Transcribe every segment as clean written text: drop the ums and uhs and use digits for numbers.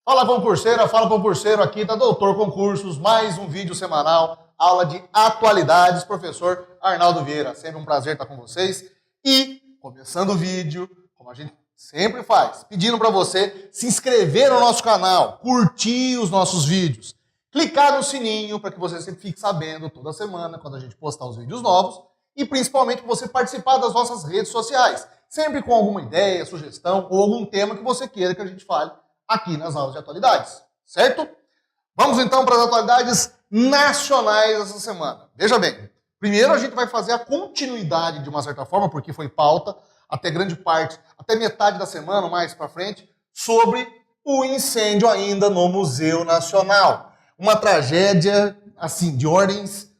Fala concurseira, fala concurseiro, aqui da Doutor Concursos, mais um vídeo semanal, aula de atualidades, professor Arnaldo Vieira. Sempre um prazer estar com vocês. E, começando o vídeo, como a gente sempre faz, pedindo para você se inscrever no nosso canal, curtir os nossos vídeos, clicar no sininho para que você sempre fique sabendo toda semana quando a gente postar os vídeos novos e principalmente para você participar das nossas redes sociais, sempre com alguma ideia, sugestão ou algum tema que você queira que a gente fale aqui nas aulas de atualidades, certo? Vamos então para as atualidades nacionais dessa semana. Veja bem, primeiro a gente vai fazer a continuidade de uma certa forma, porque foi pauta até grande parte, até metade da semana, mais para frente, sobre o incêndio ainda no Museu Nacional. Uma tragédia, assim, de ordens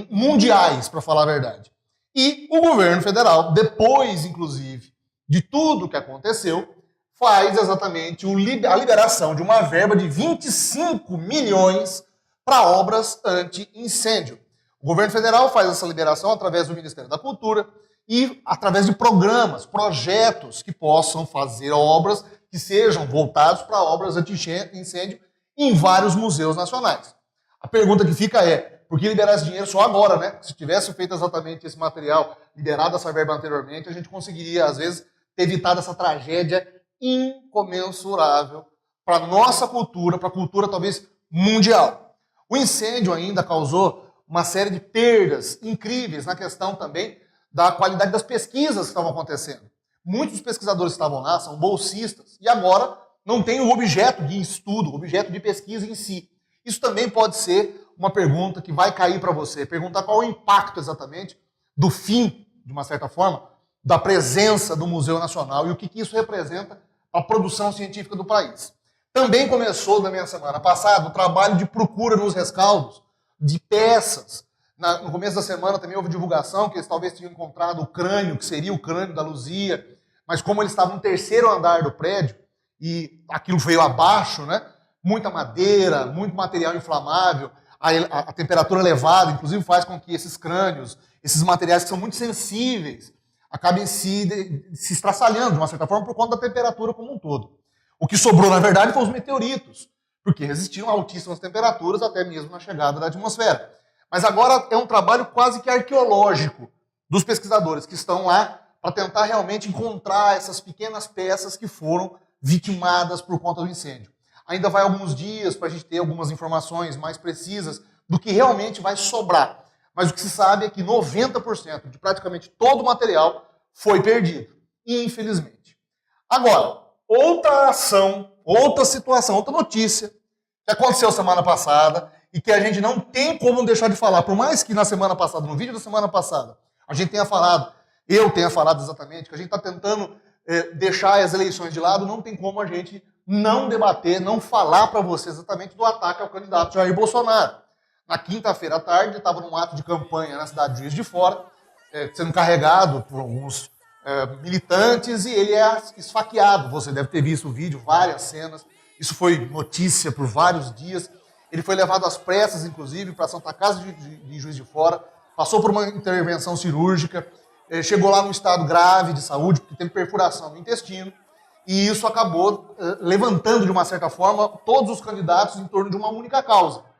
mundiais, para falar a verdade. E o governo federal, depois, inclusive, de tudo que aconteceu, faz exatamente a liberação de uma verba de 25 milhões para obras anti-incêndio. O governo federal faz essa liberação através do Ministério da Cultura e através de programas, projetos que possam fazer obras que sejam voltados para obras anti-incêndio em vários museus nacionais. A pergunta que fica é, por que liberar esse dinheiro só agora, né? Se tivesse feito exatamente esse material, liberado essa verba anteriormente, a gente conseguiria, às vezes, ter evitado essa tragédia incomensurável para a nossa cultura, para a cultura talvez mundial. O incêndio ainda causou uma série de perdas incríveis na questão também da qualidade das pesquisas que estavam acontecendo. Muitos pesquisadores que estavam lá são bolsistas e agora não tem o objeto de estudo, o objeto de pesquisa em si. Isso também pode ser uma pergunta que vai cair para você, perguntar qual é o impacto exatamente do fim, de uma certa forma, da presença do Museu Nacional e o que isso representa a produção científica do país. Também começou, na minha semana passada, o trabalho de procura nos rescaldos de peças. No começo da semana também houve divulgação que eles talvez tenham encontrado o crânio, que seria o crânio da Luzia, mas como ele estava no terceiro andar do prédio e aquilo veio abaixo, né? Muita madeira, muito material inflamável, a temperatura elevada, inclusive, faz com que esses crânios, esses materiais que são muito sensíveis, acabem se estraçalhando, de uma certa forma, por conta da temperatura como um todo. O que sobrou, na verdade, foram os meteoritos, porque resistiam a altíssimas temperaturas, até mesmo na chegada da atmosfera. Mas agora é um trabalho quase que arqueológico dos pesquisadores que estão lá para tentar realmente encontrar essas pequenas peças que foram vitimadas por conta do incêndio. Ainda vai alguns dias para a gente ter algumas informações mais precisas do que realmente vai sobrar. Mas o que se sabe é que 90% de praticamente todo o material foi perdido, infelizmente. Agora, outra ação, outra situação, outra notícia que aconteceu semana passada e que a gente não tem como deixar de falar, por mais que na semana passada, no vídeo da semana passada, a gente tenha falado, eu tenha falado exatamente, que a gente está tentando deixar as eleições de lado, não tem como a gente não debater, não falar para você exatamente do ataque ao candidato Jair Bolsonaro. Na quinta-feira à tarde, estava num ato de campanha na cidade de Juiz de Fora, sendo carregado por alguns militantes, e ele é esfaqueado. Você deve ter visto o vídeo, várias cenas. Isso foi notícia por vários dias. Ele foi levado às pressas, inclusive, para a Santa Casa de Juiz de Fora, passou por uma intervenção cirúrgica, chegou lá num estado grave de saúde, porque teve perfuração no intestino, e isso acabou levantando, de uma certa forma, todos os candidatos em torno de uma única causa.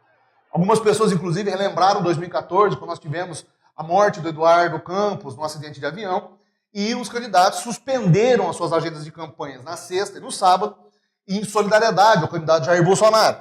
Algumas pessoas, inclusive, relembraram 2014, quando nós tivemos a morte do Eduardo Campos num acidente de avião, e os candidatos suspenderam as suas agendas de campanhas na sexta e no sábado, em solidariedade ao candidato Jair Bolsonaro.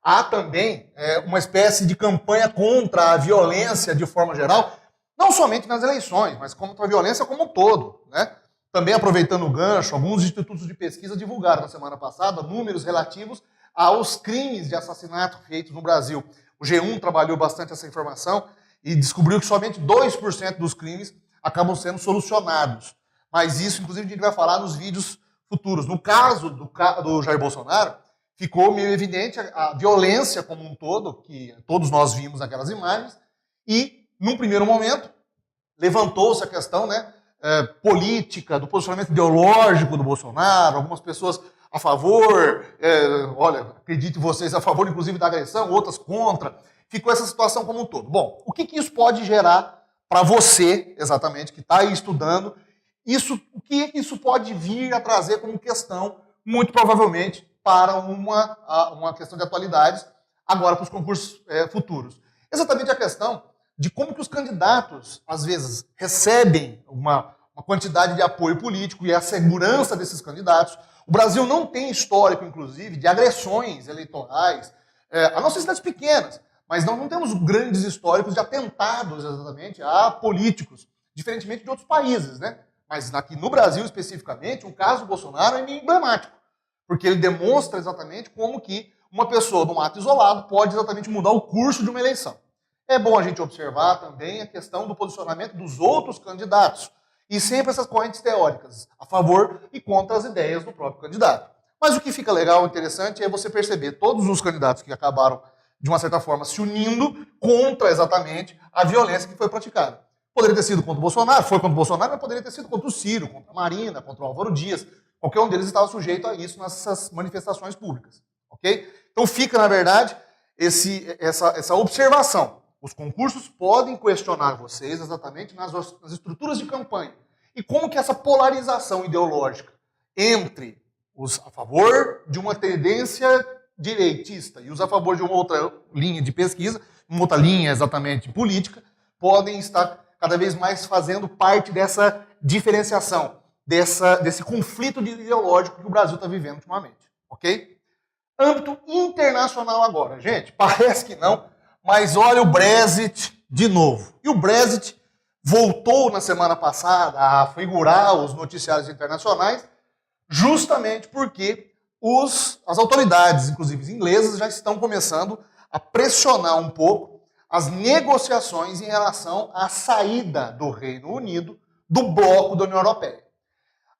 Há também uma espécie de campanha contra a violência de forma geral, não somente nas eleições, mas contra a violência como um todo, né? Também aproveitando o gancho, alguns institutos de pesquisa divulgaram na semana passada números relativos aos crimes de assassinato feitos no Brasil. O G1 trabalhou bastante essa informação e descobriu que somente 2% dos crimes acabam sendo solucionados. Mas isso, inclusive, a gente vai falar nos vídeos futuros. No caso do Jair Bolsonaro, ficou meio evidente a violência como um todo, que todos nós vimos naquelas imagens, e, num primeiro momento, levantou-se a questão, né, política, do posicionamento ideológico do Bolsonaro, algumas pessoas a favor, olha, acredite vocês, a favor inclusive da agressão, outras contra. Ficou essa situação como um todo. Bom, o que isso pode gerar para você, exatamente, que está aí estudando, o que isso pode vir a trazer como questão, muito provavelmente, para uma questão de atualidades, agora para os concursos futuros. Exatamente a questão de como que os candidatos, às vezes, recebem uma quantidade de apoio político e a segurança desses candidatos. O Brasil não tem histórico, inclusive, de agressões eleitorais, a não ser cidades pequenas, mas nós não temos grandes históricos de atentados, exatamente, a políticos, diferentemente de outros países, né? Mas aqui no Brasil, especificamente, o caso Bolsonaro é emblemático, porque ele demonstra exatamente como que uma pessoa num ato isolado pode exatamente mudar o curso de uma eleição. É bom a gente observar também a questão do posicionamento dos outros candidatos, e sempre essas correntes teóricas, a favor e contra as ideias do próprio candidato. Mas o que fica legal e interessante é você perceber todos os candidatos que acabaram, de uma certa forma, se unindo contra exatamente a violência que foi praticada. Poderia ter sido contra o Bolsonaro, foi contra o Bolsonaro, mas poderia ter sido contra o Ciro, contra a Marina, contra o Álvaro Dias. Qualquer um deles estava sujeito a isso nessas manifestações públicas. Ok? Então fica, na verdade, essa observação. Os concursos podem questionar vocês exatamente nas estruturas de campanha. E como que essa polarização ideológica entre os a favor de uma tendência direitista e os a favor de uma outra linha de pesquisa, uma outra linha exatamente política, podem estar cada vez mais fazendo parte dessa diferenciação, desse conflito ideológico que o Brasil está vivendo ultimamente. Ok? Âmbito internacional agora. Gente, parece que não, mas olha o Brexit de novo. E o Brexit voltou na semana passada a figurar os noticiários internacionais justamente porque as autoridades, inclusive inglesas, já estão começando a pressionar um pouco as negociações em relação à saída do Reino Unido do bloco da União Europeia.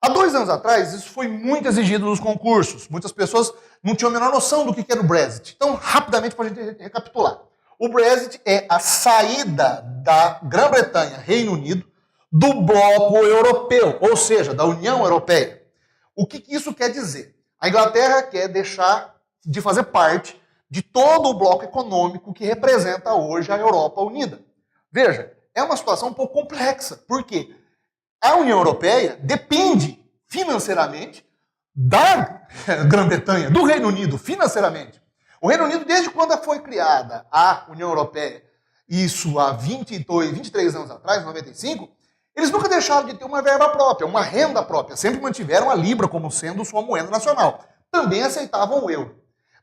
Há 2 anos atrás, isso foi muito exigido nos concursos. Muitas pessoas não tinham a menor noção do que era o Brexit. Então, rapidamente, para a gente recapitular. O Brexit é a saída da Grã-Bretanha, Reino Unido, do bloco europeu, ou seja, da União Europeia. O que isso quer dizer? A Inglaterra quer deixar de fazer parte de todo o bloco econômico que representa hoje a Europa Unida. Veja, é uma situação um pouco complexa. Por quê? A União Europeia depende financeiramente da Grã-Bretanha, do Reino Unido, financeiramente. O Reino Unido, desde quando foi criada a União Europeia, isso há 23 anos atrás, 95, eles nunca deixaram de ter uma verba própria, uma renda própria. Sempre mantiveram a Libra como sendo sua moeda nacional. Também aceitavam o euro.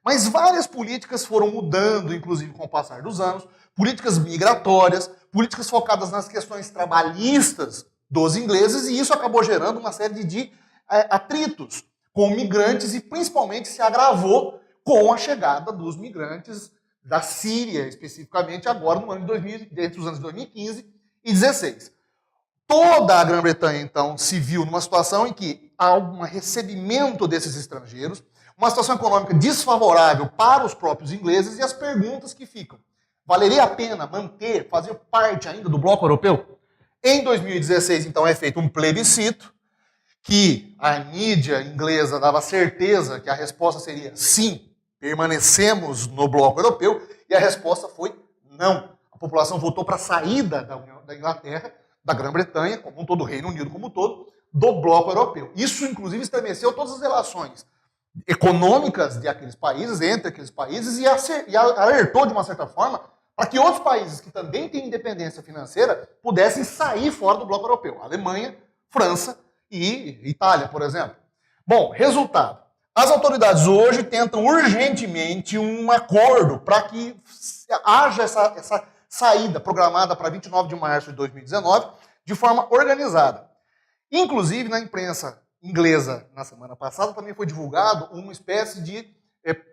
Mas várias políticas foram mudando, inclusive com o passar dos anos, políticas migratórias, políticas focadas nas questões trabalhistas dos ingleses, e isso acabou gerando uma série de atritos com migrantes e principalmente se agravou com a chegada dos migrantes da Síria, especificamente agora no ano de 2000, entre os anos 2015 e 2016. Toda a Grã-Bretanha, então, se viu numa situação em que há um recebimento desses estrangeiros, uma situação econômica desfavorável para os próprios ingleses, e as perguntas que ficam. Valeria a pena manter, fazer parte ainda do bloco europeu? Em 2016, então, é feito um plebiscito, que a mídia inglesa dava certeza que a resposta seria sim, permanecemos no bloco europeu, e a resposta foi não. A população votou para a saída da Inglaterra, da Grã-Bretanha, como um todo, do Reino Unido como um todo, do bloco europeu. Isso, inclusive, estremeceu todas as relações econômicas de aqueles países, entre aqueles países, e alertou, de uma certa forma, para que outros países que também têm independência financeira pudessem sair fora do bloco europeu. Alemanha, França e Itália, por exemplo. Bom, resultado. As autoridades hoje tentam urgentemente um acordo para que haja essa saída programada para 29 de março de 2019 de forma organizada. Inclusive, na imprensa inglesa, na semana passada, também foi divulgado uma espécie de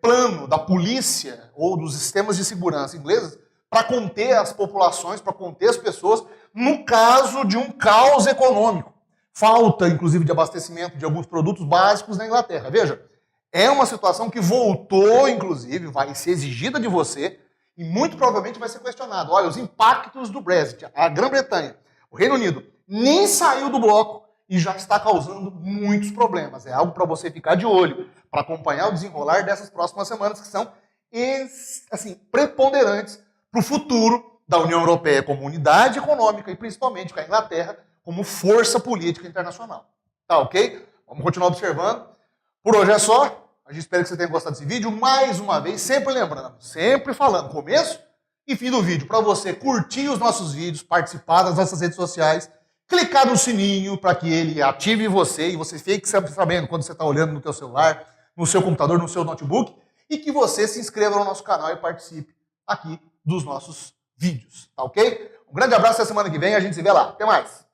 plano da polícia ou dos sistemas de segurança ingleses para conter as populações, para conter as pessoas, no caso de um caos econômico. Falta, inclusive, de abastecimento de alguns produtos básicos na Inglaterra. Veja, é uma situação que voltou, inclusive, vai ser exigida de você e muito provavelmente vai ser questionado. Olha, os impactos do Brexit. A Grã-Bretanha, o Reino Unido, nem saiu do bloco e já está causando muitos problemas. É algo para você ficar de olho, para acompanhar o desenrolar dessas próximas semanas, que são assim, preponderantes para o futuro da União Europeia como unidade econômica e principalmente com a Inglaterra como força política internacional. Tá ok? Vamos continuar observando. Por hoje é só. A gente espera que você tenha gostado desse vídeo. Mais uma vez, sempre lembrando, sempre falando, começo e fim do vídeo, para você curtir os nossos vídeos, participar das nossas redes sociais, clicar no sininho para que ele ative você e você fique sabendo quando você está olhando no teu celular, no seu computador, no seu notebook, e que você se inscreva no nosso canal e participe aqui dos nossos vídeos, tá ok? Um grande abraço, até semana que vem, a gente se vê lá. Até mais!